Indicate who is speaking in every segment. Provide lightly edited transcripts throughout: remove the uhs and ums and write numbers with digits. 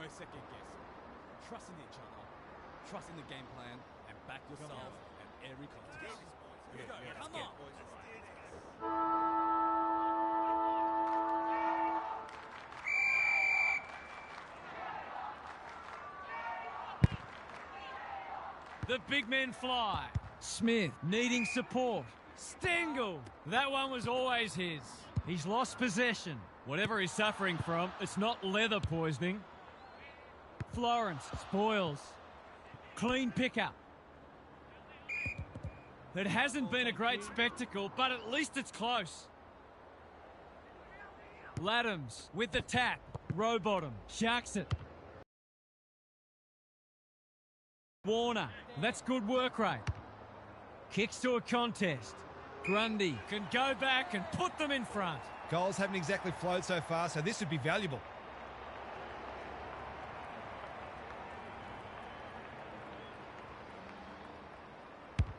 Speaker 1: second guessing. Trust in each other, trust in the game plan, and back yourself at every contest. Let's go. Come on.
Speaker 2: The big men fly. Smith needing support. Stengel. That one was always his. He's lost possession. Whatever he's suffering from, it's not leather poisoning. Florence spoils. Clean pickup. It hasn't been a great spectacle, but at least it's close. Laddams with the tap. Rowbottom sharks it. Warner, that's good work rate. Kicks to a contest. Grundy can go back and put them in front.
Speaker 3: Goals haven't exactly flowed so far, so this would be valuable.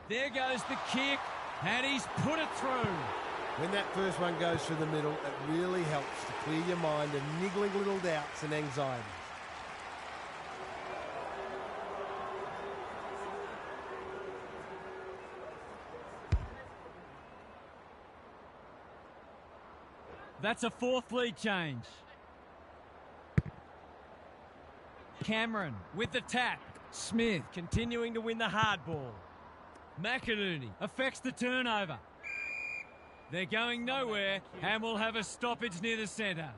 Speaker 2: There goes the kick, and he's put it through.
Speaker 4: When that first one goes through the middle, it really helps to clear your mind of niggling little doubts and anxieties.
Speaker 2: That's a fourth lead change. Cameron with the tap. Smith continuing to win the hard ball. McInerney affects the turnover. They're going nowhere and will have a stoppage near the centre.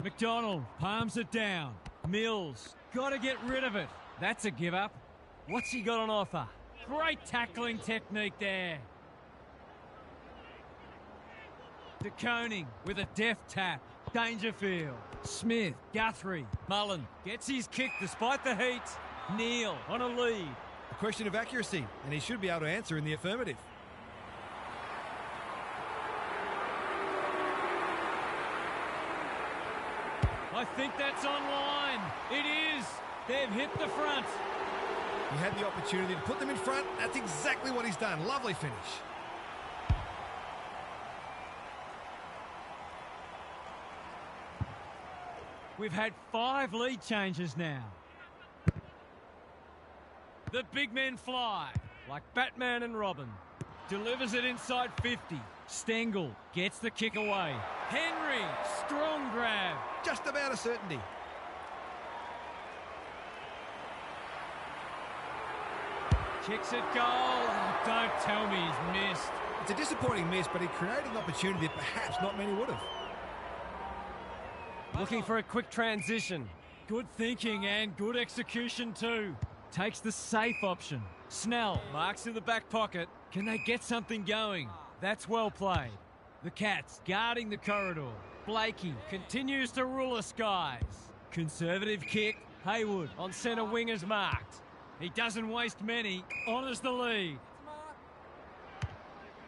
Speaker 2: McDonald palms it down. Mills, got to get rid of it. That's a give up. What's he got on offer? Great tackling technique there. De Koning with a deft tap. Dangerfield. Smith. Guthrie. Mullen gets his kick despite the heat. Neal on a lead.
Speaker 3: A question of accuracy, and he should be able to answer in the affirmative.
Speaker 2: I think that's online. It is. They've hit the front.
Speaker 3: He had the opportunity to put them in front. That's exactly what he's done. Lovely finish.
Speaker 2: We've had 5 lead changes now. The big men fly like Batman and Robin. Delivers it inside 50. Stengel gets the kick away. Henry, strong grab.
Speaker 3: Just about a certainty.
Speaker 2: Kicks it goal. Don't tell me he's missed.
Speaker 3: It's a disappointing miss, but he created an opportunity that perhaps not many would have.
Speaker 2: Looking for a quick transition. Good thinking and good execution too. Takes the safe option. Snell marks in the back pocket. Can they get something going? That's well played. The Cats guarding the corridor. Blakey continues to rule the skies. Conservative kick. Haywood on centre wing is marked. He doesn't waste many. Honours the lead.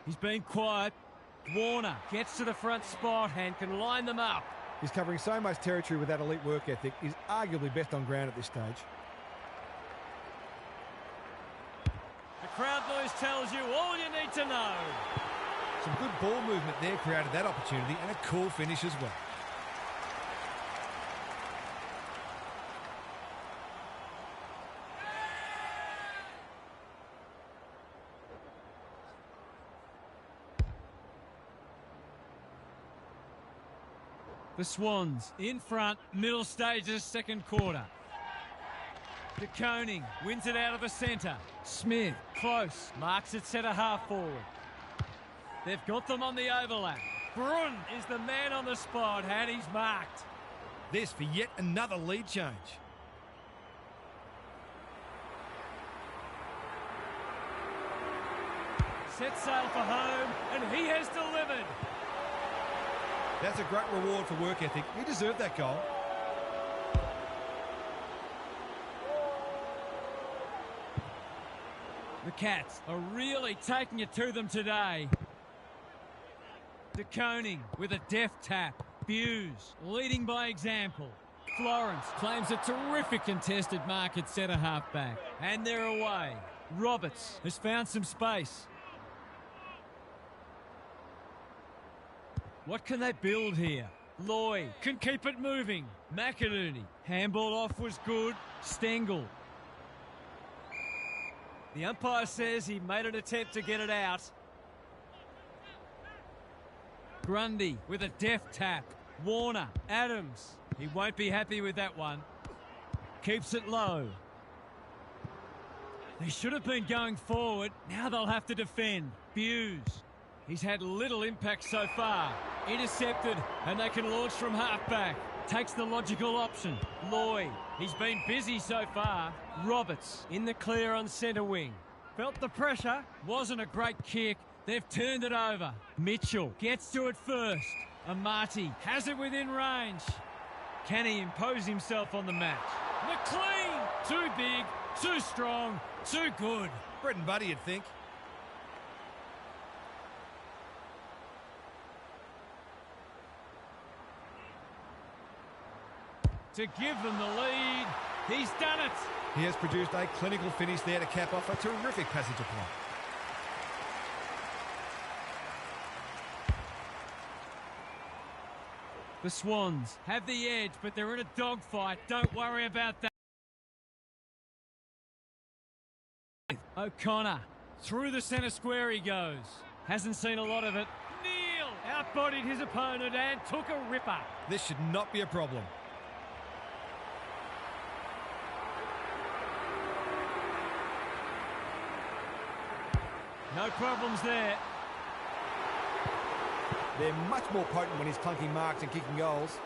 Speaker 2: He's been quiet. Warner gets to the front spot and can line them up.
Speaker 3: He's covering so much territory with that elite work ethic. He's arguably best on ground at this stage.
Speaker 2: The crowd noise tells you all you need to know.
Speaker 3: Some good ball movement there created that opportunity, and a cool finish as well.
Speaker 2: The Swans in front, middle stages, second quarter. De Koning wins it out of the centre. Smith, close, marks it centre half forward. They've got them on the overlap. Brun is the man on the spot, and he's marked.
Speaker 3: This for yet another lead change.
Speaker 2: Set sail for home, and he has delivered.
Speaker 3: That's a great reward for work ethic. He deserved that goal.
Speaker 2: The Cats are really taking it to them today. De Koning with a deft tap. Buse leading by example. Florence claims a terrific contested mark at centre half back. And they're away. Roberts has found some space. What can they build here? Lloyd can keep it moving. McInerney. Handball off was good. Stengel. The umpire says he made an attempt to get it out. Grundy with a deft tap. Warner. Adams. He won't be happy with that one. Keeps it low. They should have been going forward. Now they'll have to defend. Hughes. He's had little impact so far. Intercepted, and they can launch from halfback. Takes the logical option. Lloyd. He's been busy so far. Roberts in the clear on centre wing. Felt the pressure. Wasn't a great kick. They've turned it over. Mitchell gets to it first. Amati has it within range. Can he impose himself on the match? McLean! Too big, too strong, too good.
Speaker 3: Bread and butter, you'd think.
Speaker 2: To give them the lead. He's done it.
Speaker 3: He has produced a clinical finish there to cap off a terrific passage of play.
Speaker 2: The Swans have the edge, but they're in a dogfight. Don't worry about that. O'Connor. Through the centre square he goes. Hasn't seen a lot of it. Neal outbodied his opponent and took a ripper.
Speaker 3: This should not be a problem.
Speaker 2: No problems there.
Speaker 3: They're much more potent when he's clunking marks and kicking goals.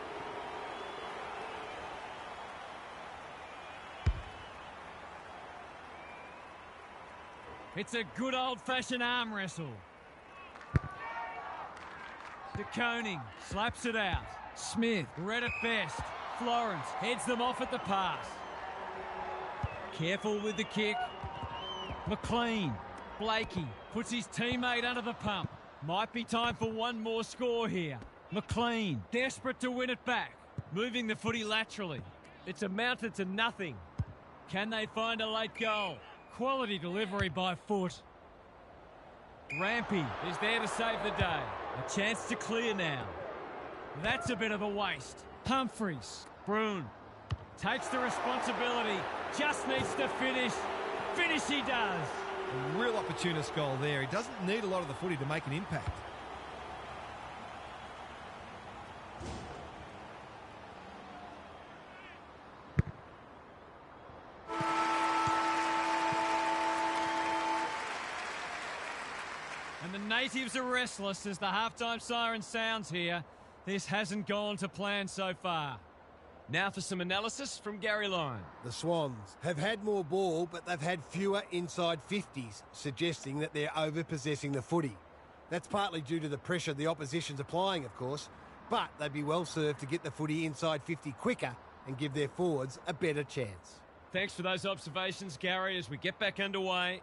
Speaker 2: It's a good old-fashioned arm wrestle. De Koning slaps it out. Smith read it best. Florence heads them off at the pass. Careful with the kick. McLean. Blakey puts his teammate under the pump. Might be time for one more score here. McLean, desperate to win it back. Moving the footy laterally. It's amounted to nothing. Can they find a late goal? Quality delivery by foot. Rampy is there to save the day. A chance to clear now. That's a bit of a waste. Humphreys. Broon takes the responsibility. Just needs to finish. Finish he does.
Speaker 3: A real opportunist goal there. He doesn't need a lot of the footy to make an impact.
Speaker 2: And the natives are restless as the halftime siren sounds here. This hasn't gone to plan so far. Now for some analysis from Gary Lyon.
Speaker 4: The Swans have had more ball, but they've had fewer inside 50s, suggesting that they're over-possessing the footy. That's partly due to the pressure the opposition's applying, of course, but they'd be well served to get the footy inside 50 quicker and give their forwards a better chance.
Speaker 2: Thanks for those observations, Gary, as we get back underway.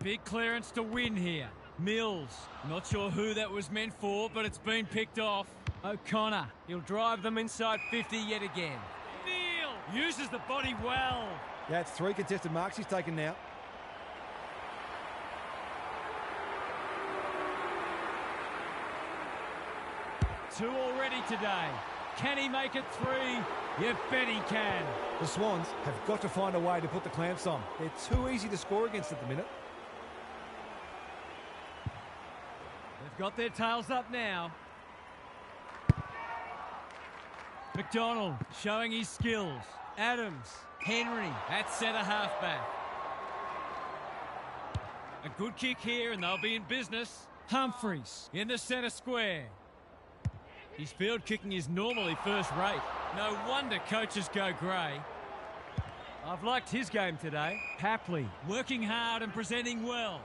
Speaker 2: Big clearance to win here. Mills. Not sure who that was meant for, but it's been picked off. O'Connor. He'll drive them inside 50 yet again. Neal uses the body well.
Speaker 3: That's 3 contested marks he's taken now.
Speaker 2: Two already today. Can he make it 3? You bet he can.
Speaker 3: The Swans have got to find a way to put the clamps on. They're too easy to score against at the minute.
Speaker 2: They've got their tails up now. McDonald showing his skills. Adams. Henry at centre halfback. A good kick here and they'll be in business. Humphreys in the centre square. His field kicking is normally first rate. No wonder coaches go grey. I've liked his game today. Papley working hard and presenting well.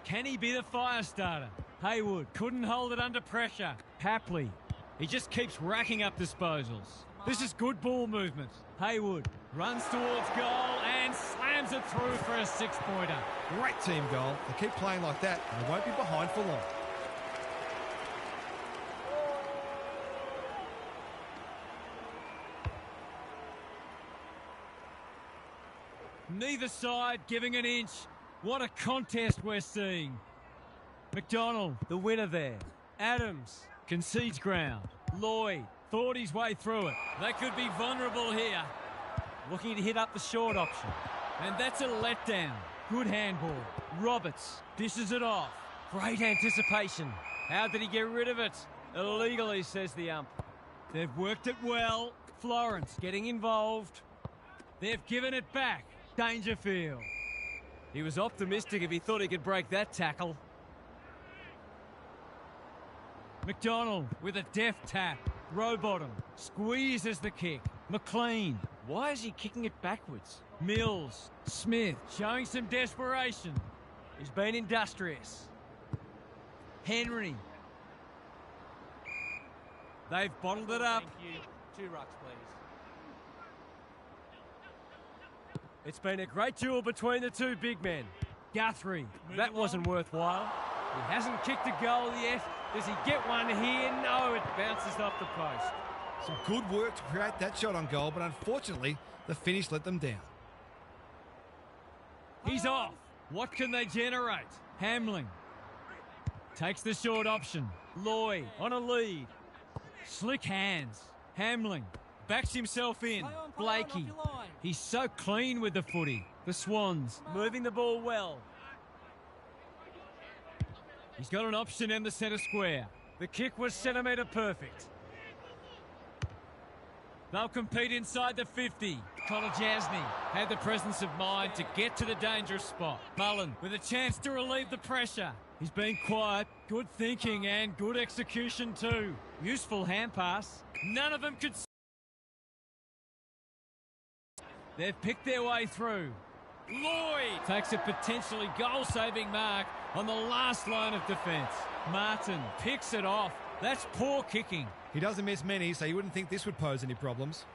Speaker 2: Can he be the fire starter? Haywood couldn't hold it under pressure. Papley, he just keeps racking up disposals. This is good ball movement. Haywood runs towards goal and slams it through for a 6-pointer.
Speaker 3: Great team goal. They keep playing like that and they won't be behind for long.
Speaker 2: Neither side giving an inch. What a contest we're seeing. McDonald, the winner there. Adams concedes ground. Lloyd thought his way through it. They could be vulnerable here. Looking to hit up the short option. And that's a letdown. Good handball. Roberts dishes it off. Great anticipation. How did he get rid of it? Illegally, says the ump. They've worked it well. Florence getting involved. They've given it back. Dangerfield. He was optimistic if he thought he could break that tackle. McDonald with a deft tap. Rowbottom squeezes the kick. McLean. Why is he kicking it backwards? Mills. Smith showing some desperation. He's been industrious. Henry. They've bottled it up.
Speaker 5: Thank you. 2 rucks, please.
Speaker 2: It's been a great duel between the two big men. Guthrie. That wasn't worthwhile. He hasn't kicked a goal yet. Does he get one here? No, it bounces off the post.
Speaker 3: Some good work to create that shot on goal, but unfortunately, the finish let them down.
Speaker 2: He's off. What can they generate? Hamling takes the short option. Lloyd on a lead. Slick hands. Hamling backs himself in. Blakey. He's so clean with the footy. The Swans moving the ball well. He's got an option in the centre square. The kick was centimetre perfect. They'll compete inside the 50. Kolajasny had the presence of mind to get to the dangerous spot. Mullen with a chance to relieve the pressure. He's been quiet, good thinking and good execution too. Useful hand pass. None of them could... They've picked their way through. Lloyd takes a potentially goal-saving mark on the last line of defence. Martin picks it off. That's poor kicking.
Speaker 3: He doesn't miss many, so you wouldn't think this would pose any problems.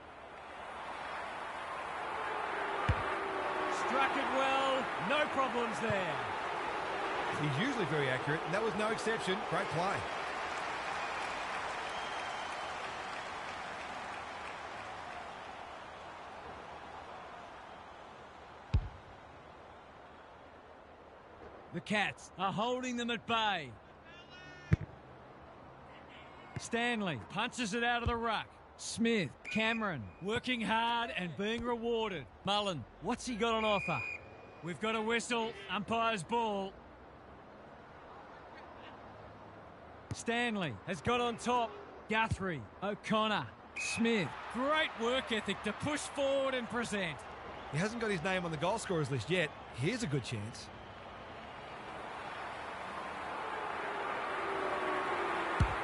Speaker 2: Struck it well. No problems there.
Speaker 3: He's usually very accurate, and that was no exception. Great play.
Speaker 2: The Cats are holding them at bay. Stanley punches it out of the ruck. Smith, Cameron, working hard and being rewarded. Mullen, what's he got on offer? We've got a whistle, umpire's ball. Stanley has got on top. Guthrie, O'Connor, Smith. Great work ethic to push forward and present.
Speaker 3: He hasn't got his name on the goal scorers list yet. Here's a good chance.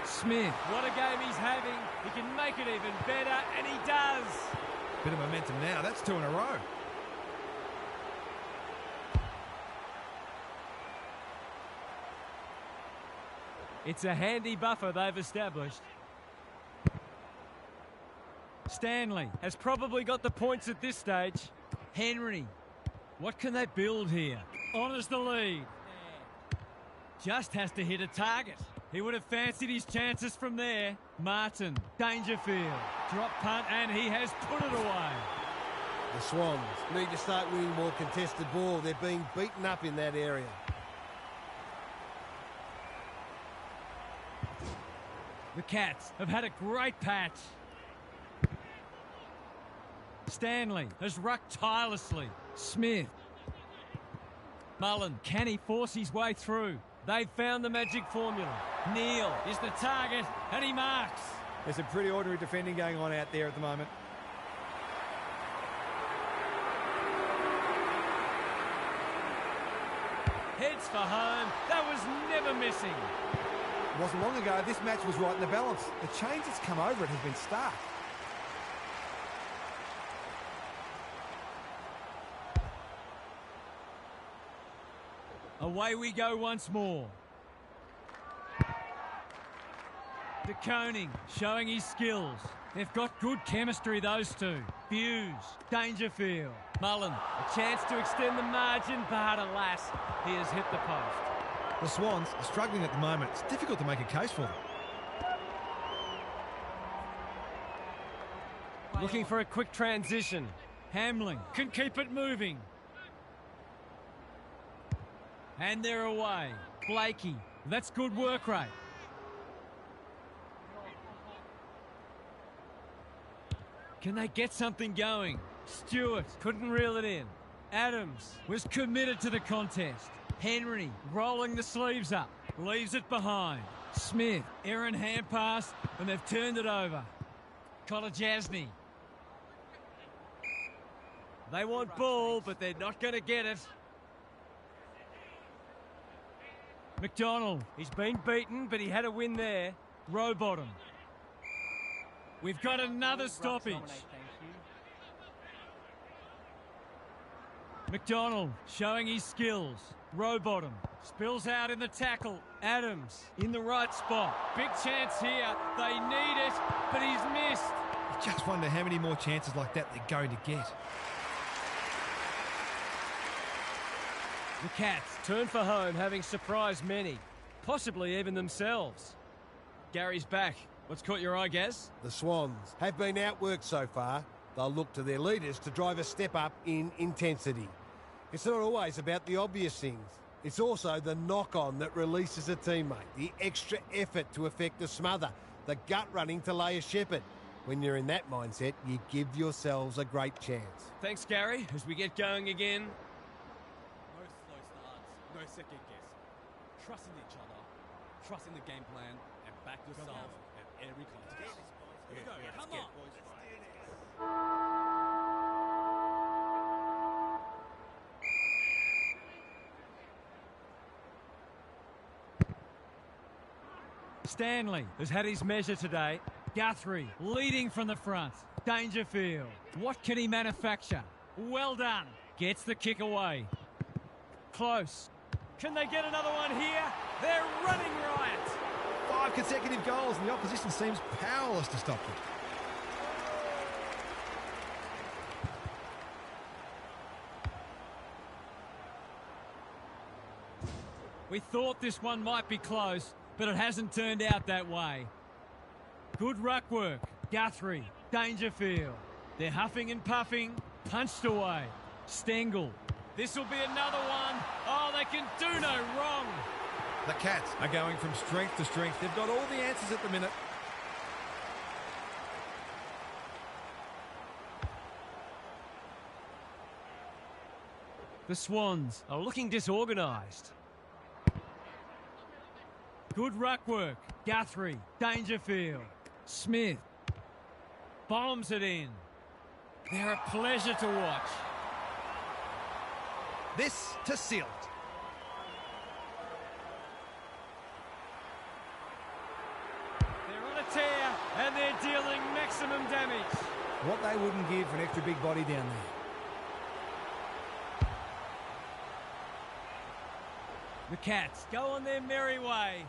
Speaker 2: Smith, what a game he's having. He can make it even better, and he does.
Speaker 3: Bit of momentum now. That's 2 in a row.
Speaker 2: It's a handy buffer they've established. Stanley has probably got the points at this stage. Henry, what can they build here? Honours the lead. Just has to hit a target. He would have fancied his chances from there. Martin, Dangerfield, drop punt, and he has put it away.
Speaker 4: The Swans need to start winning more contested ball. They're being beaten up in that area.
Speaker 2: The Cats have had a great patch. Stanley has rucked tirelessly. Smith. Mullen, can he force his way through? They've found the magic formula. Neal is the target, and he marks.
Speaker 3: There's some pretty ordinary defending going on out there at the moment.
Speaker 2: Heads for home. That was never missing.
Speaker 3: It wasn't long ago this match was right in the balance. The change that's come over it has been stark.
Speaker 2: Away we go once more. De Koning showing his skills. They've got good chemistry, those two. Hughes, Dangerfield, Mullen. A chance to extend the margin, but alas, he has hit the post.
Speaker 3: The Swans are struggling at the moment. It's difficult to make a case for them.
Speaker 2: Looking for a quick transition. Hamling can keep it moving. And they're away. Blakey, that's good work rate. Can they get something going? Stewart couldn't reel it in. Adams was committed to the contest. Henry rolling the sleeves up, leaves it behind. Smith, errant hand pass, and they've turned it over. Kolajasny. They want ball, but they're not going to get it. McDonald, he's been beaten, but he had a win there. Rowbottom. We've got another stoppage. McDonald showing his skills. Rowbottom spills out in the tackle. Adams in the right spot. Big chance here. They need it, but he's missed.
Speaker 3: I just wonder how many more chances like that they're going to get.
Speaker 2: The Cats turn for home, having surprised many, possibly even themselves. Gary's back. What's caught your eye, Gaz?
Speaker 4: The Swans have been outworked so far. They'll look to their leaders to drive a step up in intensity. It's not always about the obvious things. It's also the knock-on that releases a teammate, the extra effort to effect a smother, the gut running to lay a shepherd. When you're in that mindset, you give yourselves a great chance.
Speaker 2: Thanks, Gary. As we get going again.
Speaker 1: No slow starts, no second guess. Trust in each other, trust in the game plan, and back yourself at every contest. Let's go, come on!
Speaker 2: Stanley has had his measure today. Guthrie leading from the front. Dangerfield. What can he manufacture? Well done. Gets the kick away. Close. Can they get another one here? They're running riot.
Speaker 3: 5 consecutive goals and the opposition seems powerless to stop them.
Speaker 2: We thought this one might be close, but it hasn't turned out that way. Good ruck work. Guthrie. Dangerfield. They're huffing and puffing. Punched away. Stengel. This will be another one. Oh, they can do no wrong.
Speaker 3: The Cats are going from strength to strength. They've got all the answers at the minute.
Speaker 2: The Swans are looking disorganised. Good ruck work. Guthrie. Dangerfield. Smith. Bombs it in. They're a pleasure to watch.
Speaker 3: This to seal it.
Speaker 2: They're on a tear and they're dealing maximum damage.
Speaker 3: What they wouldn't give for an extra big body down there.
Speaker 2: The Cats go on their merry way.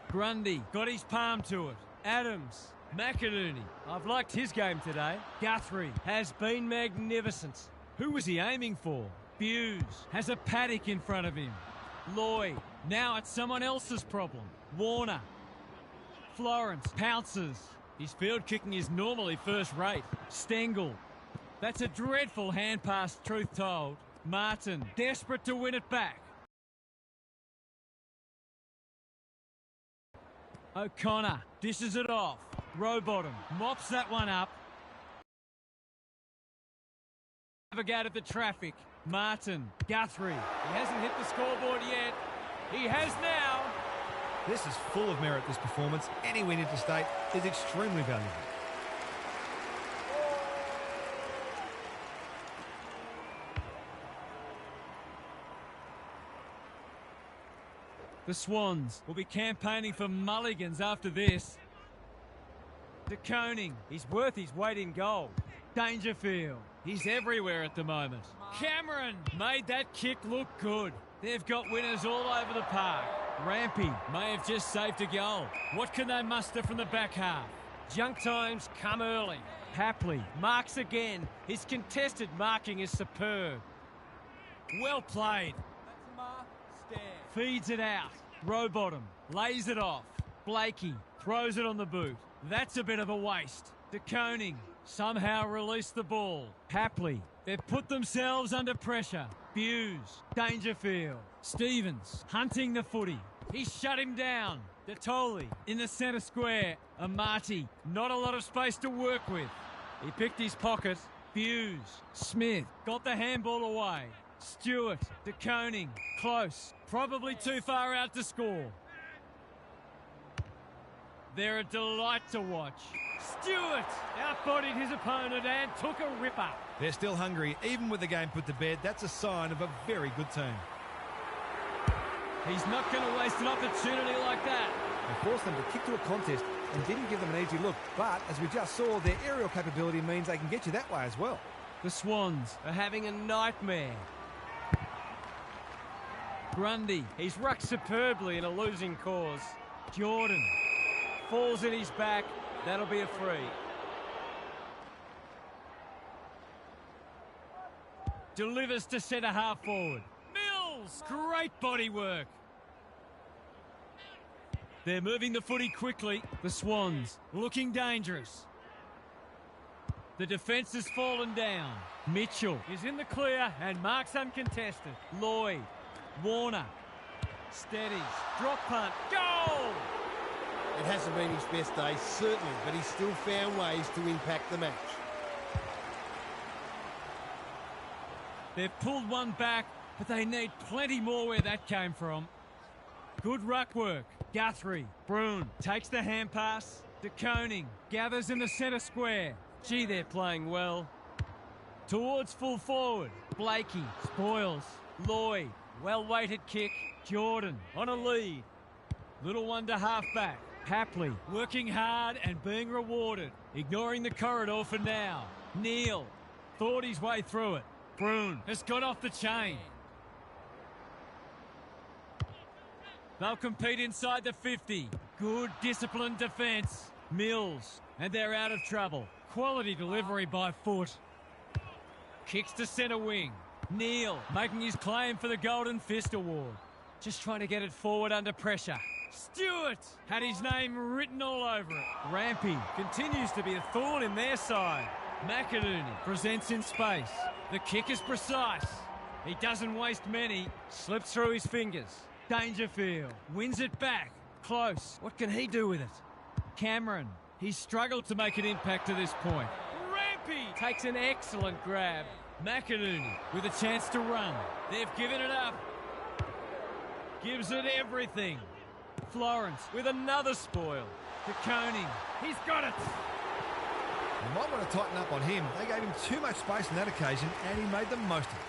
Speaker 2: Grundy got his palm to it. Adams. McInerney. I've liked his game today. Guthrie has been magnificent. Who was he aiming for? Hughes has a paddock in front of him. Lloyd. Now it's someone else's problem. Warner. Florence pounces. His field kicking is normally first rate. Stengel. That's a dreadful hand pass, truth told. Martin, desperate to win it back. O'Connor dishes it off. Rowbottom mops that one up. Navigated the traffic. Martin, Guthrie. He hasn't hit the scoreboard yet. He has now.
Speaker 3: This is full of merit, this performance. Any win interstate is extremely valuable.
Speaker 2: The Swans will be campaigning for mulligans after this. De Koning, he's worth his weight in gold. Dangerfield, he's everywhere at the moment. Cameron made that kick look good. They've got winners all over the park. Rampy may have just saved a goal. What can they muster from the back half? Junk times come early. Hapley marks again. His contested marking is superb. Well played. Feeds it out. Rowbottom lays it off. Blakey throws it on the boot. That's a bit of a waste. De Koning somehow released the ball. Hapley, they've put themselves under pressure. Buse, Dangerfield. Stevens hunting the footy. He shut him down. Detoli in the centre square. Amati, not a lot of space to work with. He picked his pocket. Buse, Smith got the handball away. Stewart, De Koning, close. Probably too far out to score. They're a delight to watch. Stewart outbodied his opponent and took a ripper.
Speaker 3: They're still hungry. Even with the game put to bed, that's a sign of a very good team.
Speaker 2: He's not going to waste an opportunity like that.
Speaker 5: They forced them to kick to a contest and didn't give them an easy look. But, as we just saw, their aerial capability means they can get you that way as well.
Speaker 2: The Swans are having a nightmare. Grundy, he's rucked superbly in a losing cause. Jordan falls in his back. That'll be a free. Delivers to centre half forward. Mills, great body work. They're moving the footy quickly. The Swans looking dangerous. The defence has fallen down. Mitchell is in the clear and marks uncontested. Lloyd, Warner, steadies, drop punt, goal!
Speaker 4: It hasn't been his best day, certainly, but he's still found ways to impact the match.
Speaker 2: They've pulled one back, but they need plenty more where that came from. Good ruck work. Guthrie, Bruin takes the hand pass. De Koning gathers in the centre square. Gee, they're playing well. Towards full forward. Blakey spoils. Lloyd, well-weighted kick. Jordan on a lead. Little one to half-back. Hapley working hard and being rewarded. Ignoring the corridor for now. Neal thought his way through it. Bruin has got off the chain. They'll compete inside the 50. Good disciplined defence. Mills, and they're out of trouble. Quality delivery by foot. Kicks to centre wing. Neal making his claim for the Golden Fist Award. Just trying to get it forward under pressure. Stewart had his name written all over it. Rampy continues to be a thorn in their side. McInerney presents in space. The kick is precise. He doesn't waste many. Slips through his fingers. Dangerfield wins it back. Close. What can he do with it? Cameron. He's struggled to make an impact to this point. Rampy takes an excellent grab. McInerney with a chance to run. They've given it up. Gives it everything. Florence with another spoil. De Koning. He's got it.
Speaker 3: You might want to tighten up on him. They gave him too much space on that occasion, and he made the most of it.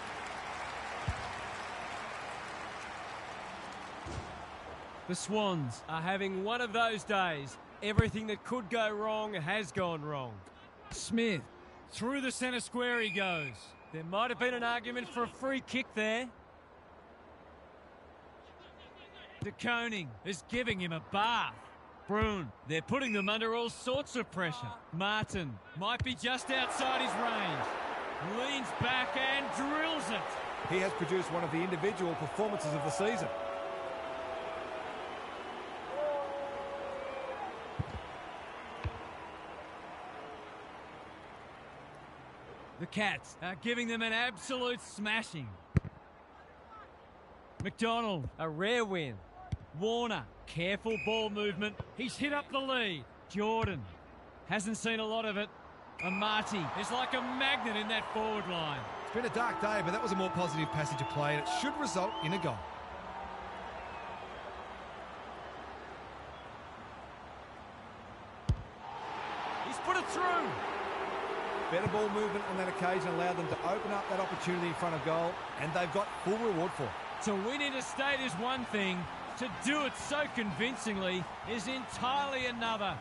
Speaker 2: The Swans are having one of those days. Everything that could go wrong has gone wrong. Smith, through the centre square he goes. There might have been an argument for a free kick there. De Koning is giving him a bath. Bruin, they're putting them under all sorts of pressure. Martin might be just outside his range. Leans back and drills it.
Speaker 5: He has produced one of the individual performances of the season.
Speaker 2: The Cats are giving them an absolute smashing. McDonald, a rare win. Warner, careful ball movement. He's hit up the lead. Jordan hasn't seen a lot of it. Amati is like a magnet in that forward line.
Speaker 3: It's been a dark day, but that was a more positive passage of play, and it should result in a goal.
Speaker 2: He's put it through.
Speaker 5: Better ball movement on that occasion allowed them to open up that opportunity in front of goal, and they've got full reward for it.
Speaker 2: To win interstate is one thing. To do it so convincingly is entirely another.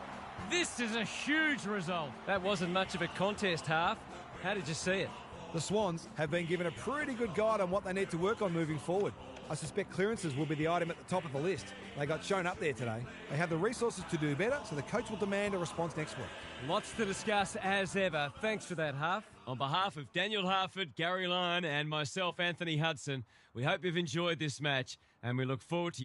Speaker 2: This is a huge result. That wasn't much of a contest, Half. How did you see it?
Speaker 5: The Swans have been given a pretty good guide on what they need to work on moving forward. I suspect clearances will be the item at the top of the list. They got shown up there today. They have the resources to do better, so the coach will demand a response next week.
Speaker 2: Lots to discuss as ever. Thanks for that, Huff. On behalf of Daniel Harford, Gary Lyon and myself, Anthony Hudson, we hope you've enjoyed this match and we look forward to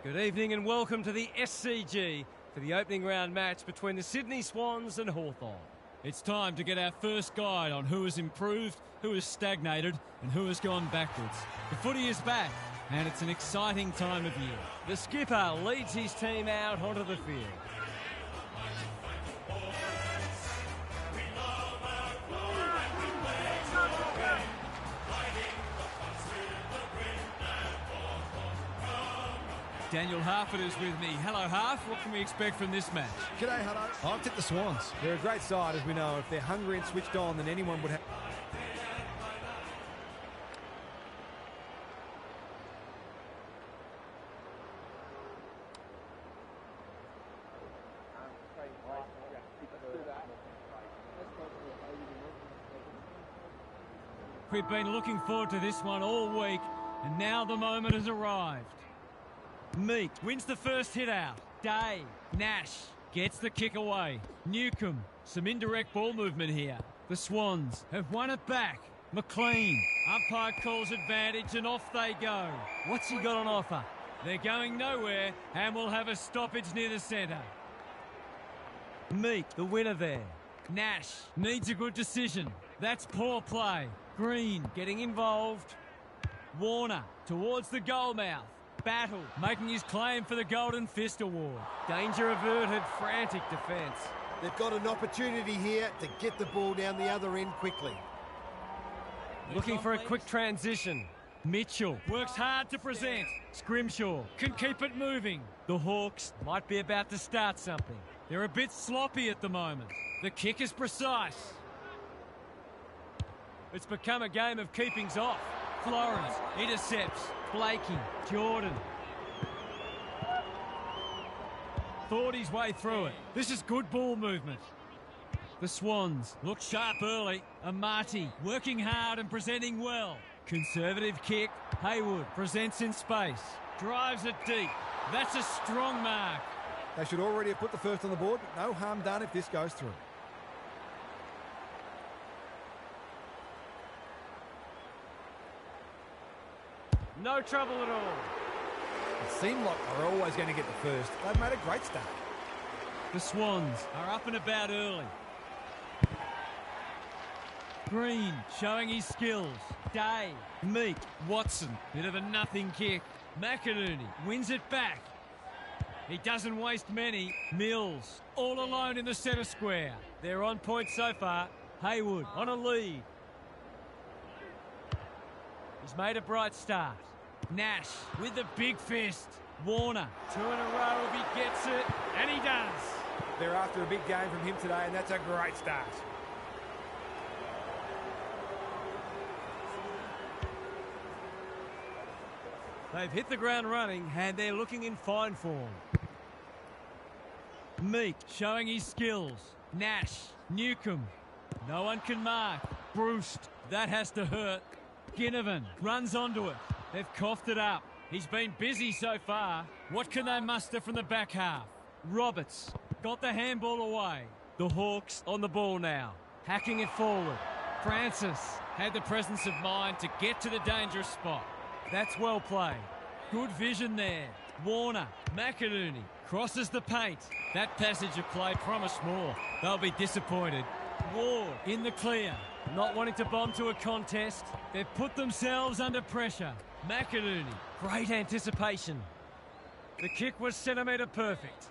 Speaker 2: Good evening and welcome to the SCG for the opening round match between the Sydney Swans and Hawthorn. It's time to get our first guide on who has improved, who has stagnated and who has gone backwards. The footy is back and it's an exciting time of year. The skipper leads his team out onto the field. Daniel Harford is with me. Hello, Harf. What can we expect from this match?
Speaker 3: G'day, Hutto. I've tipped the Swans.
Speaker 5: They're a great side, as we know. If they're hungry and switched on, then anyone would have...
Speaker 2: We've been looking forward to this one all week, and now the moment has arrived. Meek wins the first hit out. Day, Nash gets the kick away. Newcomb, some indirect ball movement here. The Swans have won it back. McLean. Umpire calls advantage and off they go. What's he got on offer? They're going nowhere and will have a stoppage near the centre. Meek, the winner there. Nash needs a good decision. That's poor play. Green getting involved. Warner towards the goal mouth. Battle making his claim for the Golden Fist Award. Danger averted, frantic defence.
Speaker 4: They've got an opportunity here to get the ball down the other end quickly.
Speaker 2: Looking for a quick transition. Mitchell works hard to present. Scrimshaw can keep it moving. The Hawks might be about to start something. They're a bit sloppy at the moment. The kick is precise. It's become a game of keepings off. Florence intercepts. Blakey, Jordan. Thought his way through it. This is good ball movement. The Swans look sharp early. Amati working hard and presenting well. Conservative kick. Haywood presents in space. Drives it deep. That's a strong mark.
Speaker 5: They should already have put the first on the board, but no harm done if this goes through.
Speaker 2: No trouble at all.
Speaker 5: It seemed like they were always going to get the first. They've made a great start.
Speaker 2: The Swans are up and about early. Green showing his skills. Day, Meek, Watson. Bit of a nothing kick. McInerney wins it back. He doesn't waste many. Mills all alone in the centre square. They're on point so far. Haywood on a lead. He's made a bright start. Nash with the big fist. Warner, 2 in a row if he gets it, and he does.
Speaker 5: They're after a big game from him today, and that's a great start.
Speaker 2: They've hit the ground running, and they're looking in fine form. Meek showing his skills. Nash, Newcomb. No one can mark. Bruce, that has to hurt. Ginnivan runs onto it. They've coughed it up. He's been busy so far. What can they muster from the back half? Roberts got the handball away. The Hawks on the ball now. Hacking it forward. Francis had the presence of mind to get to the dangerous spot. That's well played. Good vision there. Warner, McInerney crosses the paint. That passage of play promised more. They'll be disappointed. Ward in the clear. Not wanting to bomb to a contest. They've put themselves under pressure. McInerney, great anticipation. The kick was centimetre perfect.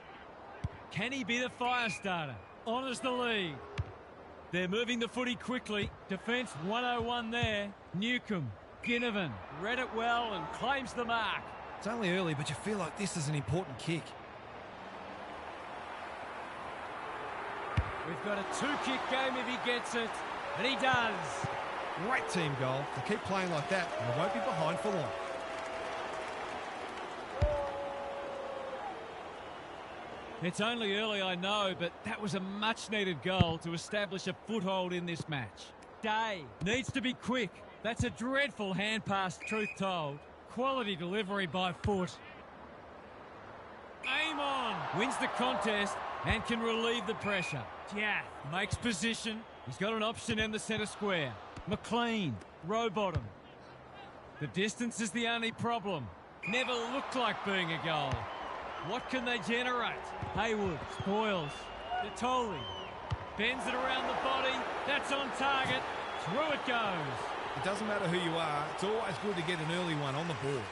Speaker 2: Can he be the fire starter? Honours the lead. They're moving the footy quickly. Defence 101 there. Newcomb, Ginnivan read it well and claims the mark.
Speaker 3: It's only early, but you feel like this is an important kick.
Speaker 2: We've got a 2-kick game if he gets it, and he does.
Speaker 3: Great team goal. To keep playing like that, and they won't be behind for long.
Speaker 2: It's only early, I know, but that was a much-needed goal to establish a foothold in this match. Day needs to be quick. That's a dreadful hand pass, truth told. Quality delivery by foot. Aim on! Wins the contest and can relieve the pressure. Jaff makes position. He's got an option in the centre square. McLean, row bottom. The distance is the only problem. Never looked like being a goal. What can they generate? Haywood spoils. Natoli bends it around the body. That's on target. Through it goes.
Speaker 3: It doesn't matter who you are. It's always good to get an early one on the board.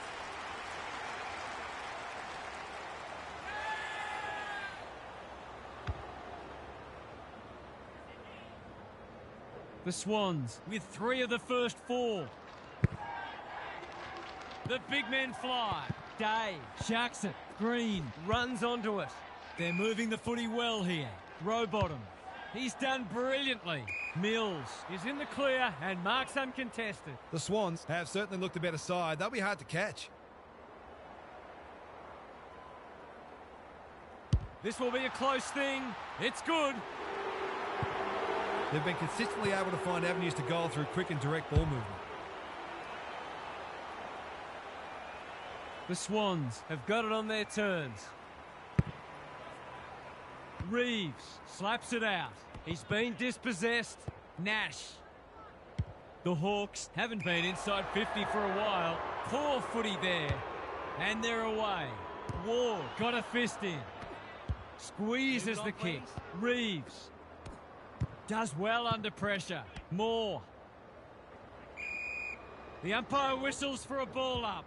Speaker 2: The Swans with 3 of the first 4. The big men fly. Day sharks it. Green runs onto it. They're moving the footy well here. Row bottom. He's done brilliantly. Mills is in the clear and marks uncontested.
Speaker 3: The Swans have certainly looked a better side. They'll be hard to catch.
Speaker 2: This will be a close thing. It's good.
Speaker 3: They've been consistently able to find avenues to goal through quick and direct ball movement.
Speaker 2: The Swans have got it on their terms. Reeves slaps it out. He's been dispossessed. Nash. The Hawks haven't been inside 50 for a while. Poor footy there. And they're away. Ward got a fist in. Squeezes the kick. Reeves does well under pressure. Moore. The umpire whistles for a ball up.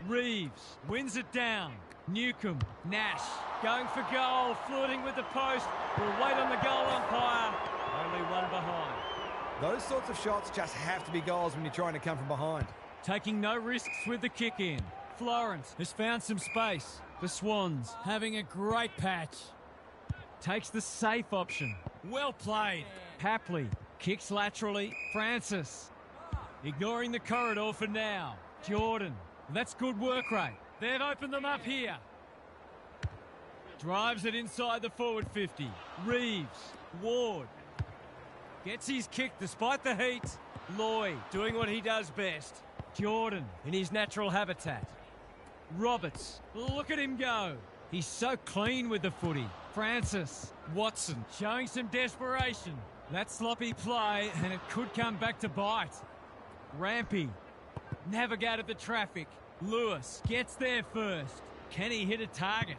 Speaker 2: Reeves wins it down. Newcomb. Nash going for goal. Flirting with the post. Will wait on the goal umpire. Only one behind.
Speaker 5: Those sorts of shots just have to be goals when you're trying to come from behind.
Speaker 2: Taking no risks with the kick in. Florence has found some space. The Swans having a great patch. Takes the safe option. Well played. Papley kicks laterally. Francis ignoring the corridor for now. Jordan. That's good work rate. They've opened them up here. Drives it inside the forward 50. Reeves. Ward. Gets his kick despite the heat. Lloyd doing what he does best. Jordan in his natural habitat. Roberts. Look at him go. He's so clean with the footy. Francis. Watson showing some desperation. That sloppy play and it could come back to bite. Rampy navigated the traffic. Lewis gets there first. Can he hit a target?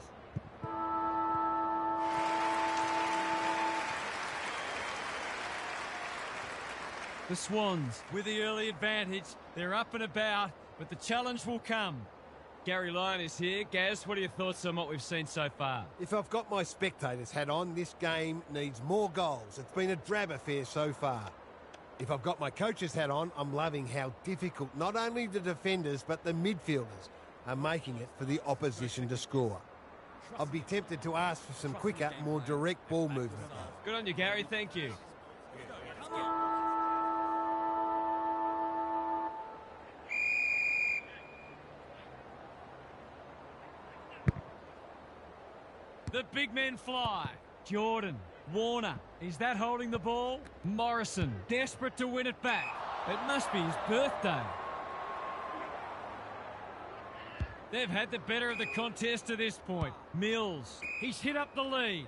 Speaker 2: The Swans with the early advantage. They're up and about, but the challenge will come. Gary Lyon is here. Gaz, what are your thoughts on what we've seen so far?
Speaker 4: If I've got my spectators hat on, this game needs more goals. It's been a drab affair so far. If I've got my coach's hat on, I'm loving how difficult not only the defenders but the midfielders are making it for the opposition to score. I'd be tempted to ask for some quicker, more direct ball movement.
Speaker 2: Good on you, Gary. Thank you. The big men fly. Jordan. Warner. Is that holding the ball? Morrison. Desperate to win it back. It must be his birthday. They've had the better of the contest to this point. Mills. He's hit up the lead.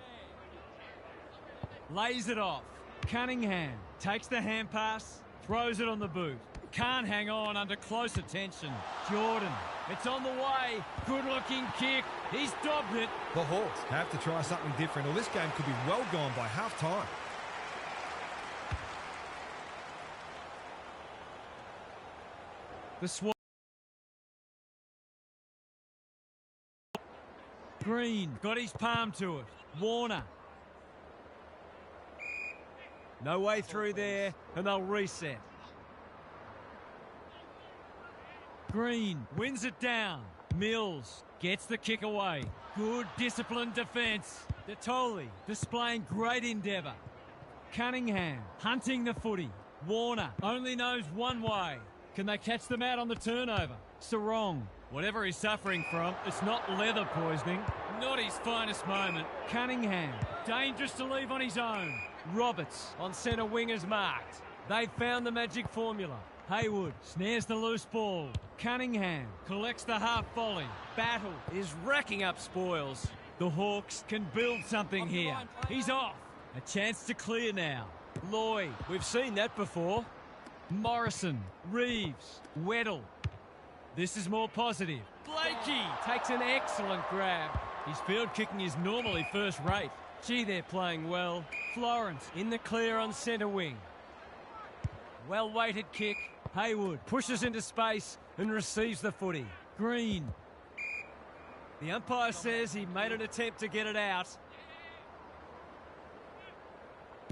Speaker 2: Lays it off. Cunningham. Takes the hand pass. Throws it on the boot. Can't hang on under close attention. Jordan. It's on the way. Good-looking kick. He's dobbed it.
Speaker 3: The Hawks have to try something different, or this game could be well gone by half-time.
Speaker 2: The Swans. Green got his palm to it. Warner. No way through there, and they'll reset. Green wins it down. Mills gets the kick away. Good disciplined defence. Detoli displaying great endeavour. Cunningham hunting the footy. Warner only knows one way. Can they catch them out on the turnover? Sarong, whatever he's suffering from, it's not leather poisoning. Not his finest moment. Cunningham, dangerous to leave on his own. Roberts on centre wing is marked. They've found the magic formula. Haywood snares the loose ball. Cunningham collects the half volley. Battle is racking up spoils. The Hawks can build something here. He's off. A chance to clear now. Lloyd, we've seen that before. Morrison, Reeves, Weddle. This is more positive. Blakey takes an excellent grab. His field kicking is normally first rate. Gee, they're playing well. Florence in the clear on centre wing. Well-weighted kick. Haywood pushes into space and receives the footy. Green. The umpire says he made an attempt to get it out.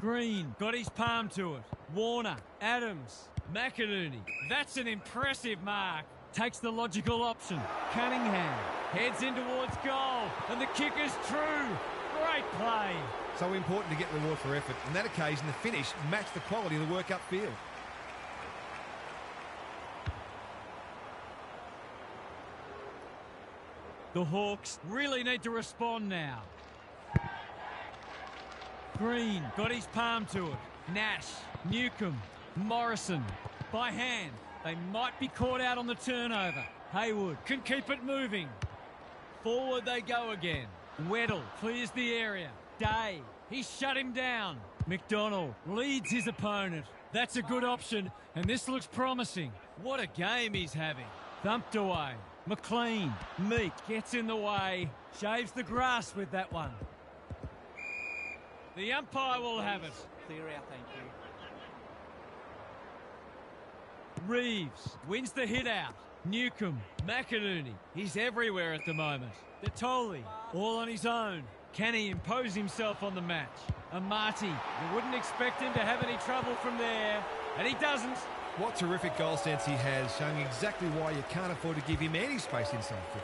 Speaker 2: Green got his palm to it. Warner. Adams. McInerney. That's an impressive mark. Takes the logical option. Cunningham heads in towards goal, and the kick is true. Great play.
Speaker 3: So important to get reward for effort. On that occasion, the finish matched the quality of the work upfield.
Speaker 2: The Hawks really need to respond now. Green got his palm to it. Nash, Newcomb, Morrison. By hand, they might be caught out on the turnover. Haywood can keep it moving. Forward they go again. Weddle clears the area. Day, He shut him down. McDonald leads his opponent. That's a good option, and this looks promising. What a game he's having. Thumped away. McLean. Meek gets in the way. Shaves the grass with that one. The umpire will have it.
Speaker 6: Clear out, thank you.
Speaker 2: Reeves wins the hit out. Newcomb. McInerney. He's everywhere at the moment. Detoli, all on his own. Can he impose himself on the match? Amati, you wouldn't expect him to have any trouble from there, and he doesn't.
Speaker 3: What terrific goal sense he has, showing exactly why you can't afford to give him any space inside 50.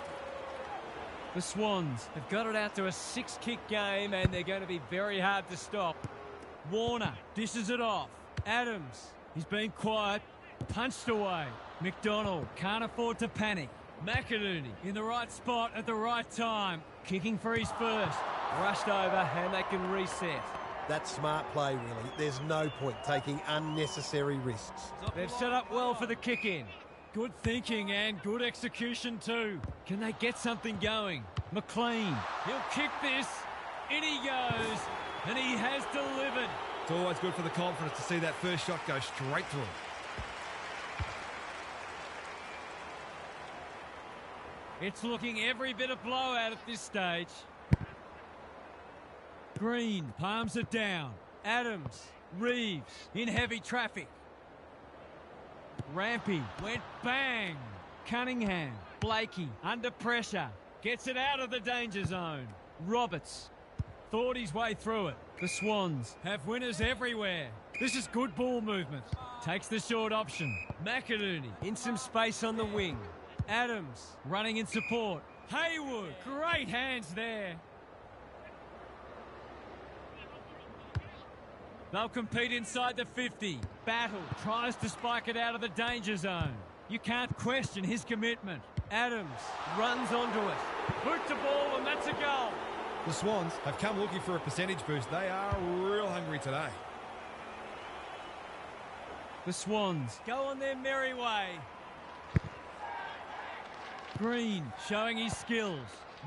Speaker 2: The Swans have got it out to a 6-kick game, and they're going to be very hard to stop. Warner dishes it off. Adams, he's been quiet, punched away. McDonald can't afford to panic. McInerney in the right spot at the right time, kicking for his first. Rushed over, and they can reset.
Speaker 4: That's smart play, really. There's no point taking unnecessary risks.
Speaker 2: They've set up well for the kick-in. Good thinking and good execution too. Can they get something going? McLean, he'll kick this. In he goes, and he has delivered.
Speaker 3: It's always good for the confidence to see that first shot go straight through.
Speaker 2: It's looking every bit of blowout at this stage. Green palms it down. Adams, Reeves in heavy traffic. Rampy went bang. Cunningham, Blakey under pressure. Gets it out of the danger zone. Roberts thought his way through it. The Swans have winners everywhere. This is good ball movement. Takes the short option. McInerney in some space on the wing. Adams running in support. Haywood, great hands there. They'll compete inside the 50. Battle tries to spike it out of the danger zone. You can't question his commitment. Adams runs onto it. Boot the ball, and that's a goal.
Speaker 3: The Swans have come looking for a percentage boost. They are real hungry today.
Speaker 2: The Swans go on their merry way. Green showing his skills.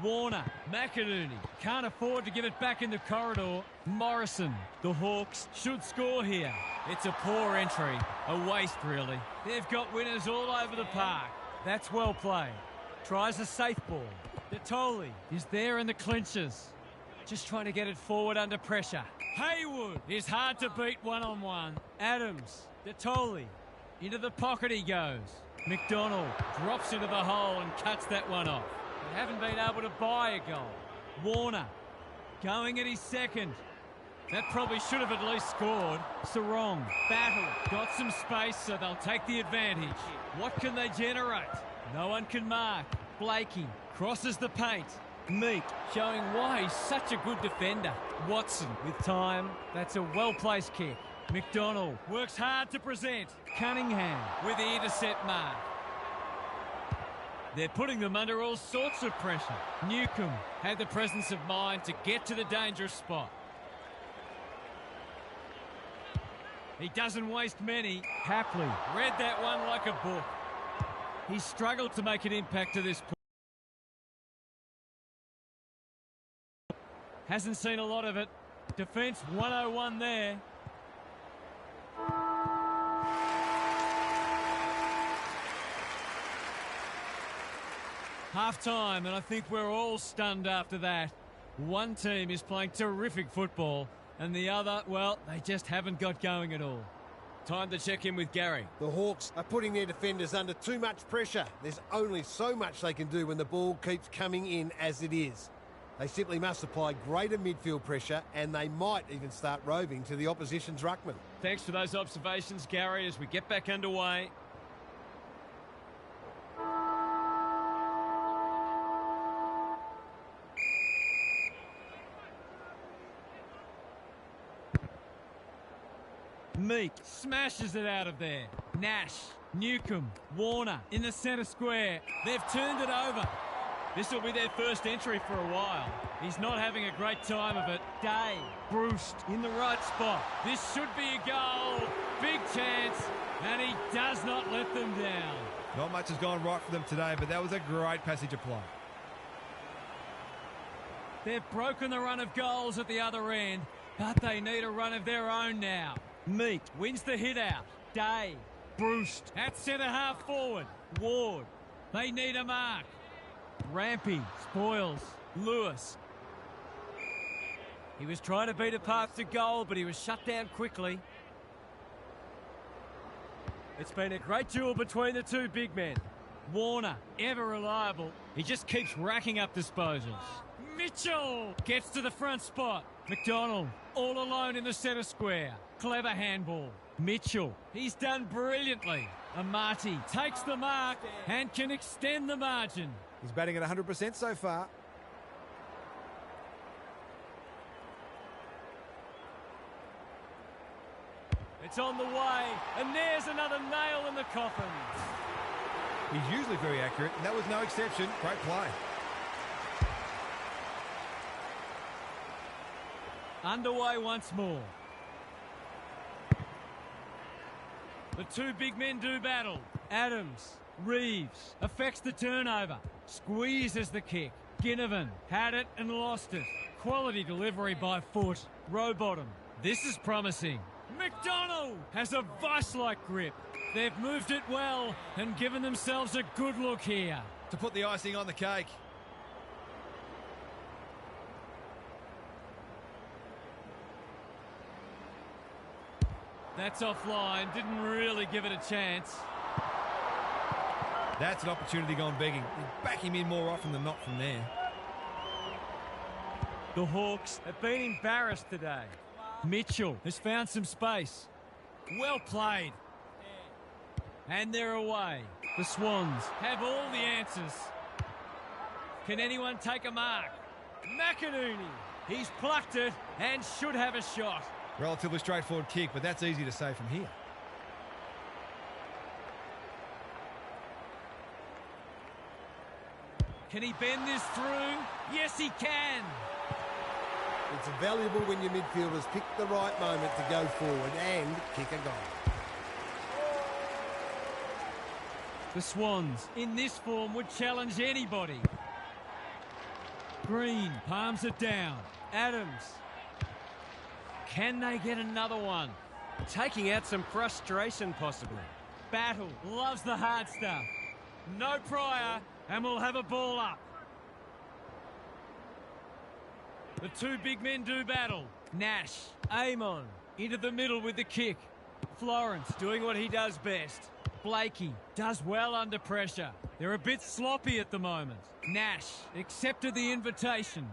Speaker 2: Warner, McInerney can't afford to give it back in the corridor. Morrison, the Hawks should score here. It's a poor entry, a waste really. They've got winners all over the park. That's well played. Tries a safe ball. Detoli is there in the clinches. Just trying to get it forward under pressure. Haywood is hard to beat one-on-one. Adams, Detoli, into the pocket he goes. McDonald drops into the hole and cuts that one off. They haven't been able to buy a goal. Warner going at his second. That probably should have at least scored. Sarong, Battle, got some space, so they'll take the advantage. What can they generate? No one can mark. Blakey crosses the paint. Meek showing why he's such a good defender. Watson with time. That's a well-placed kick. McDonald works hard to present. Cunningham with the intercept mark. They're putting them under all sorts of pressure. Newcomb had the presence of mind to get to the dangerous spot. He doesn't waste many. Hapley read that one like a book. He struggled to make an impact to this point. Hasn't seen a lot of it. Defence 101 there. Half-time, and I think we're all stunned after that. One team is playing terrific football, and the other, well, they just haven't got going at all. Time to check in with Gary.
Speaker 4: The Hawks are putting their defenders under too much pressure. There's only so much they can do when the ball keeps coming in as it is. They simply must apply greater midfield pressure, and they might even start roving to the opposition's ruckman.
Speaker 2: Thanks for those observations, Gary, as we get back underway. Meek smashes it out of there. Nash, Newcomb, Warner in the centre square. They've turned it over. This will be their first entry for a while. He's not having a great time of it. Day, Bruce in the right spot. This should be a goal. Big chance, and he does not let them down.
Speaker 3: Not much has gone right for them today, but that was a great passage of play.
Speaker 2: They've broken the run of goals at the other end, But they need a run of their own now. Meat wins the hit out. Day. Bruce at centre half forward. Ward. They need a mark. Rampy spoils. Lewis. He was trying to beat a path to goal, but he was shut down quickly. It's been a great duel between the two big men. Warner, ever reliable. He just keeps racking up disposals. Mitchell gets to the front spot. McDonald, all alone in the centre square. Clever handball. Mitchell, he's done brilliantly. Amati takes the mark and can extend the margin.
Speaker 5: He's batting at 100% so far.
Speaker 2: It's on the way, and there's another nail in the coffin.
Speaker 3: He's usually very accurate, and that was no exception. Great play.
Speaker 2: Underway once more. The two big men do battle. Adams, Reeves, affects the turnover. Squeezes the kick. Ginnivan had it and lost it. Quality delivery by foot. Rowbottom. This is promising. McDonald has a vice-like grip. They've moved it well and given themselves a good look here.
Speaker 3: To put the icing on the cake.
Speaker 2: That's offline. Didn't really give it a chance.
Speaker 3: That's an opportunity gone begging. You back him in more often than not from there.
Speaker 2: The Hawks have been embarrassed today. Mitchell has found some space. Well played. And they're away. The Swans have all the answers. Can anyone take a mark? McInerney. He's plucked it and should have a shot.
Speaker 3: Relatively straightforward kick, but that's easy to say from here.
Speaker 2: Can he bend this through? Yes, he can.
Speaker 4: It's valuable when your midfielders pick the right moment to go forward and kick a goal.
Speaker 2: The Swans, in this form, would challenge anybody. Green palms it down. Adams. Can they get another one? Taking out some frustration, possibly. Battle loves the hard stuff. No prior, and we'll have a ball up. The two big men do battle. Nash, Amon, into the middle with the kick. Florence doing what he does best. Blakey does well under pressure. They're a bit sloppy at the moment. Nash accepted the invitation.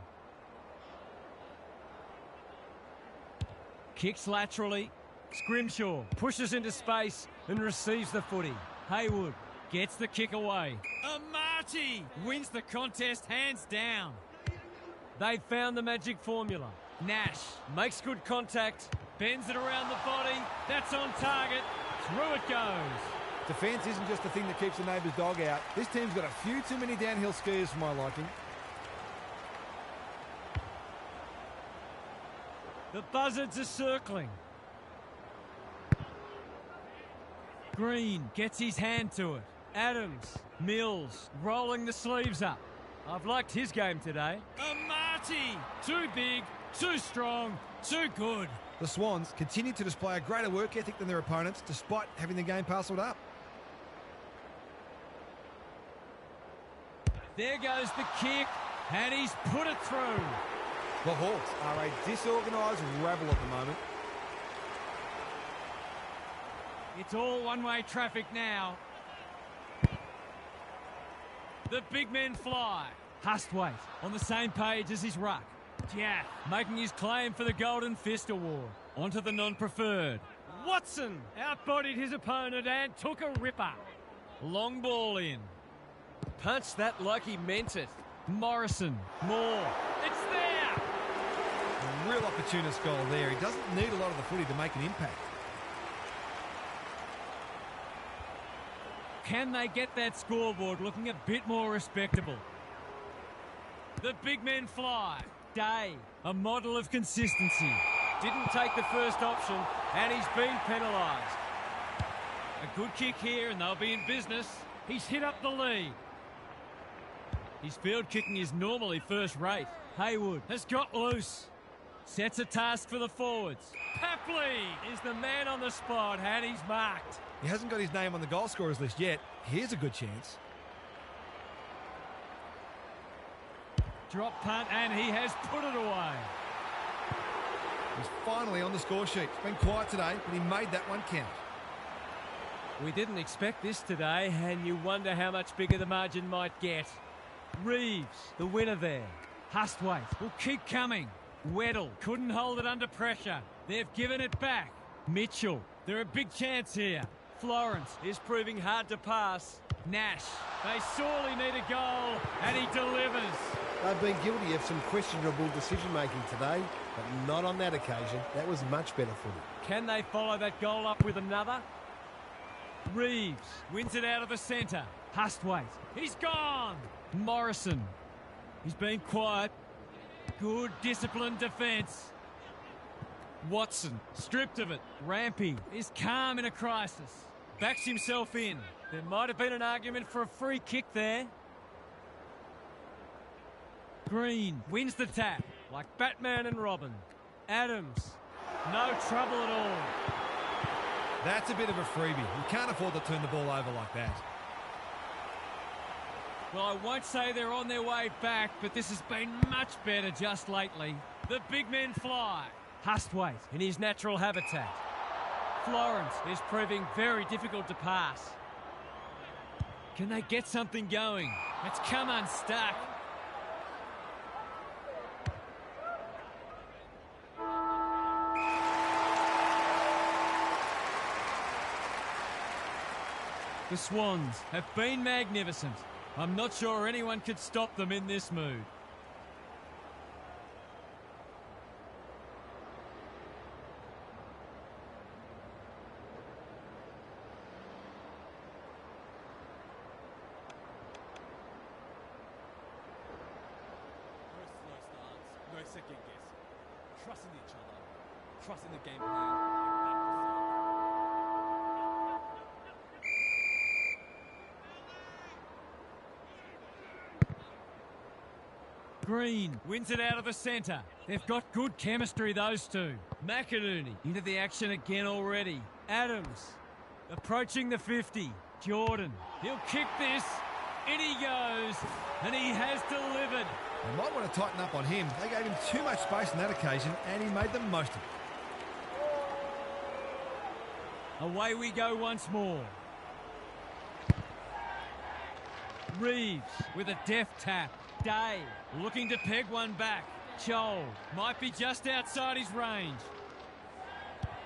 Speaker 2: Kicks laterally. Scrimshaw pushes into space and receives the footy. Haywood gets the kick away. Amati wins the contest hands down. They've found the magic formula. Nash makes good contact, bends it around the body. That's on target. Through it goes.
Speaker 5: Defence isn't just the thing that keeps the neighbour's dog out. This team's got a few too many downhill skiers for my liking.
Speaker 2: The buzzards are circling. Green gets his hand to it. Adams, Mills, rolling the sleeves up. I've liked his game today. Amati! Too big, too strong, too good.
Speaker 3: The Swans continue to display a greater work ethic than their opponents, despite having the game parcelled up.
Speaker 2: There goes the kick, and he's put it through.
Speaker 5: The Hawks are a disorganised rabble at the moment.
Speaker 2: It's all one-way traffic now. The big men fly. Hustwaite on the same page as his ruck. Jaff making his claim for the Golden Fist Award. Onto the non-preferred. Watson outbodied his opponent and took a ripper. Long ball in. Punched that like he meant it. Morrison. Moore. It's there!
Speaker 3: A real opportunist goal there. He doesn't need a lot of the footy to make an impact.
Speaker 2: Can they get that scoreboard looking a bit more respectable? The big men fly. Day, a model of consistency. Didn't take the first option, and he's been penalised. A good kick here, and they'll be in business. He's hit up the lead. His field kicking is normally first rate. Haywood has got loose. Sets a task for the forwards. Papley is the man on the spot and he's marked.
Speaker 5: He hasn't got his name on the goal scorers list yet. Here's a good chance.
Speaker 2: Drop punt and he has put it away.
Speaker 5: He's finally on the score sheet. It's been quiet today, but he made that one count.
Speaker 2: We didn't expect this today, and you wonder how much bigger the margin might get. Reeves, the winner there. Hustwaite will keep coming. Weddle couldn't hold it under pressure. They've given it back. Mitchell, they're a big chance here. Florence is proving hard to pass. Nash, they sorely need a goal, and he delivers.
Speaker 4: They've been guilty of some questionable decision-making today, but not on that occasion. That was much better footy.
Speaker 2: Can they follow that goal up with another? Reeves wins it out of the centre. Hustwaite, he's gone. Morrison, he's been quiet. Good disciplined defence. Watson, stripped of it. Rampy is calm in a crisis. Backs himself in. There might have been an argument for a free kick there. Green wins the tap, like Batman and Robin. Adams, no trouble at all.
Speaker 5: That's a bit of a freebie. You can't afford to turn the ball over like that.
Speaker 2: Well, I won't say they're on their way back, but this has been much better just lately. The big men fly. Hustwaite in his natural habitat. Florence is proving very difficult to pass. Can they get something going? It's come unstuck. The Swans have been magnificent. I'm not sure anyone could stop them in this mood.
Speaker 1: No slow starts, no second guess. Trusting each other, trusting the game plan, and back to
Speaker 2: Green wins it out of the centre. They've got good chemistry, those two. McInerney into the action again already. Adams approaching the 50. Jordan, he'll kick this. In he goes, and he has delivered.
Speaker 3: They might want to tighten up on him. They gave him too much space on that occasion, and he made the most of it.
Speaker 2: Away we go once more. Reeves with a deft tap. Day looking to peg one back. Chol might be just outside his range.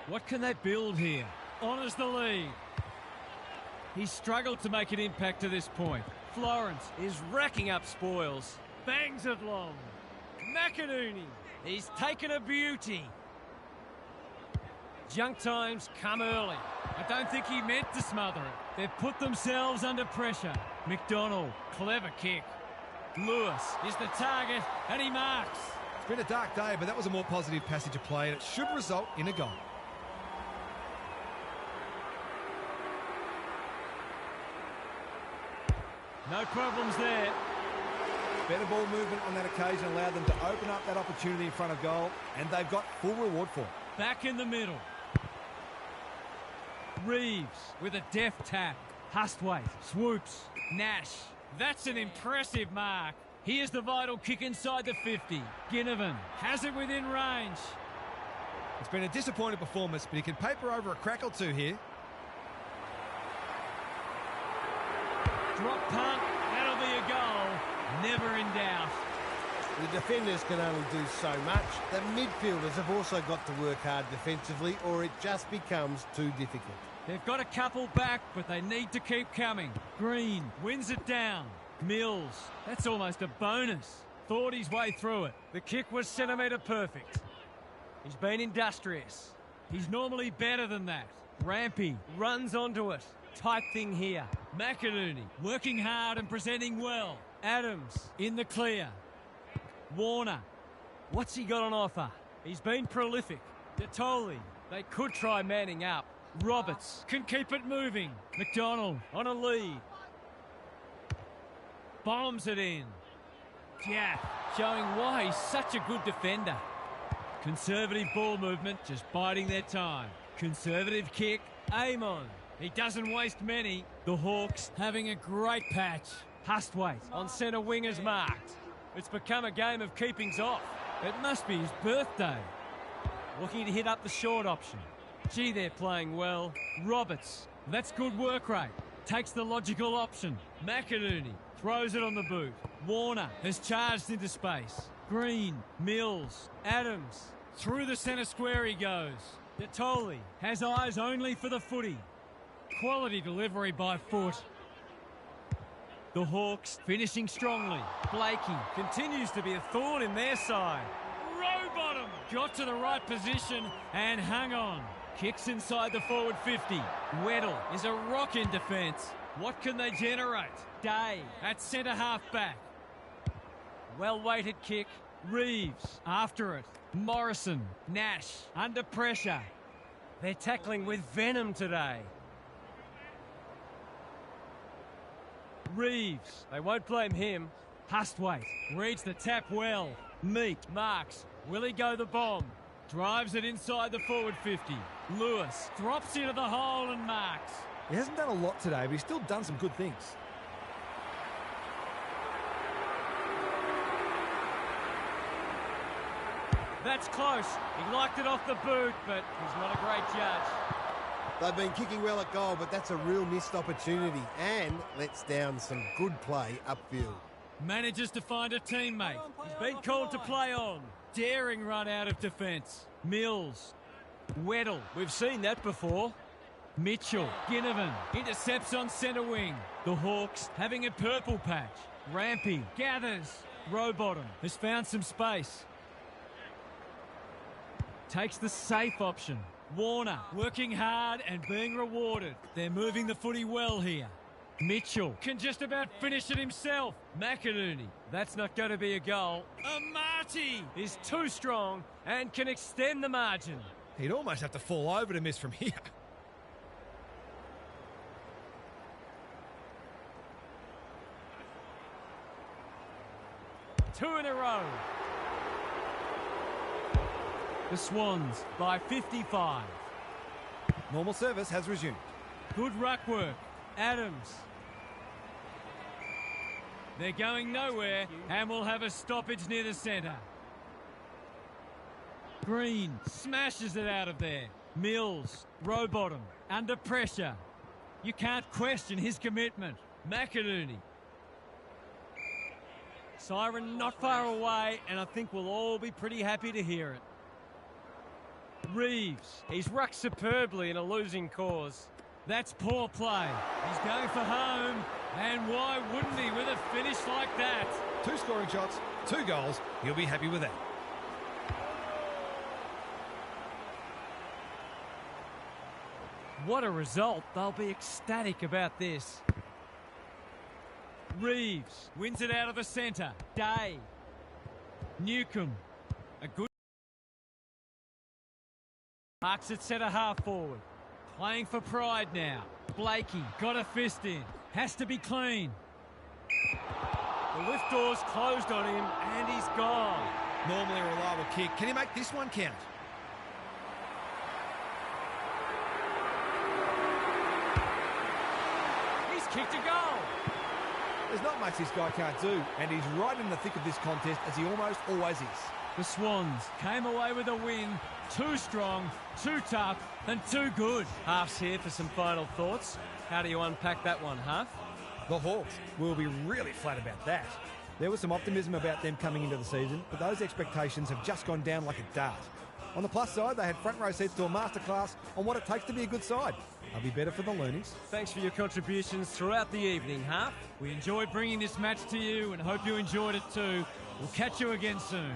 Speaker 2: What can they build here? Honours the lead. He's struggled to make an impact to this point. Florence is racking up spoils. Bangs it long. McInerney, he's taken a beauty. Junk times come early. I don't think he meant to smother it. They've put themselves under pressure. McDonald, clever kick. Lewis is the target, and he marks.
Speaker 5: It's been a dark day, but that was a more positive passage of play, and it should result in a goal.
Speaker 2: No problems there.
Speaker 5: Better ball movement on that occasion allowed them to open up that opportunity in front of goal, and they've got full reward for it.
Speaker 2: Back in the middle. Reeves with a deft tap. Hustwaite swoops. Nash. That's an impressive mark. Here's the vital kick inside the 50. Ginnivan has it within range.
Speaker 5: It's been a disappointing performance, but he can paper over a crack or two here.
Speaker 2: Drop punt. That'll be a goal. Never in doubt.
Speaker 4: The defenders can only do so much. The midfielders have also got to work hard defensively, or it just becomes too difficult.
Speaker 2: They've got a couple back, but they need to keep coming. Green wins it down. Mills, that's almost a bonus. Thought his way through it. The kick was centimetre perfect. He's been industrious. He's normally better than that. Rampy runs onto it. Tight thing here. McInerney working hard and presenting well. Adams in the clear. Warner, what's he got on offer? He's been prolific. Detoli, they could try manning up. Roberts can keep it moving. McDonald on a lead. Bombs it in. Jaff showing why he's such a good defender. Conservative ball movement, just biding their time. Conservative kick, aim on. He doesn't waste many. The Hawks having a great patch. Hustwaite on centre wing is marked. It's become a game of keepings off. It must be his birthday. Looking to hit up the short option. Gee, they're playing well. Roberts, that's good work rate. Takes the logical option. McInerney throws it on the boot. Warner has charged into space. Green, Mills, Adams. Through the centre square he goes. Detoli has eyes only for the footy. Quality delivery by foot. The Hawks finishing strongly. Blakey continues to be a thorn in their side. Rowbottom got to the right position and hung on. Kicks inside the forward 50. Weddle is a rock in defence. What can they generate? Day at centre half back. Well-weighted kick. Reeves after it. Morrison. Nash under pressure. They're tackling with venom today. Reeves. They won't blame him. Hustwaite reads the tap well. Meat marks. Will he go the bomb? Drives it inside the forward 50. Lewis drops into the hole and marks.
Speaker 5: He hasn't done a lot today, but he's still done some good things.
Speaker 2: That's close. He liked it off the boot, but he's not a great judge.
Speaker 4: They've been kicking well at goal, but that's a real missed opportunity and lets down some good play upfield.
Speaker 2: Manages to find a teammate. He's been called to play on. Daring run out of defence. Mills. Weddle. We've seen that before. Mitchell. Ginnivan. Intercepts on centre wing. The Hawks having a purple patch. Rampy. Gathers. Rowbottom has found some space. Takes the safe option. Warner working hard and being rewarded. They're moving the footy well here. Mitchell can just about finish it himself. McInerney, that's not going to be a goal. Amati is too strong and can extend the margin.
Speaker 3: He'd almost have to fall over to miss from here.
Speaker 2: Two in a row. The Swans by 55.
Speaker 5: Normal service has resumed.
Speaker 2: Good ruck work. Adams. They're going nowhere and will have a stoppage near the centre. Green smashes it out of there. Mills, Rowbottom, under pressure. You can't question his commitment. McInerney. Siren not far away, and I think we'll all be pretty happy to hear it. Reeves, he's rucked superbly in a losing cause. That's poor play. He's going for home, and why wouldn't he with a finish like that?
Speaker 3: 2 scoring shots, 2 goals. He'll be happy with that.
Speaker 2: What a result. They'll be ecstatic about this. Reeves wins it out of the centre. Day. Newcomb. A good... Marks it centre half forward. Playing for pride now. Blakey got a fist in. Has to be clean. The lift door's closed on him and he's gone.
Speaker 3: Normally a reliable kick. Can he make this one count?
Speaker 2: He's kicked a goal.
Speaker 5: There's not much this guy can't do, and he's right in the thick of this contest, as he almost always is.
Speaker 2: The Swans came away with a win. Too strong, too tough, and too good. Half's here for some final thoughts. How do you unpack that one, Half?
Speaker 5: The Hawks will be really flat about that. There was some optimism about them coming into the season, but those expectations have just gone down like a dart. On the plus side, they had front row seats to a masterclass on what it takes to be a good side. They'll be better for the Loonies.
Speaker 2: Thanks for your contributions throughout the evening, Half. We enjoyed bringing this match to you and hope you enjoyed it too. We'll catch you again soon.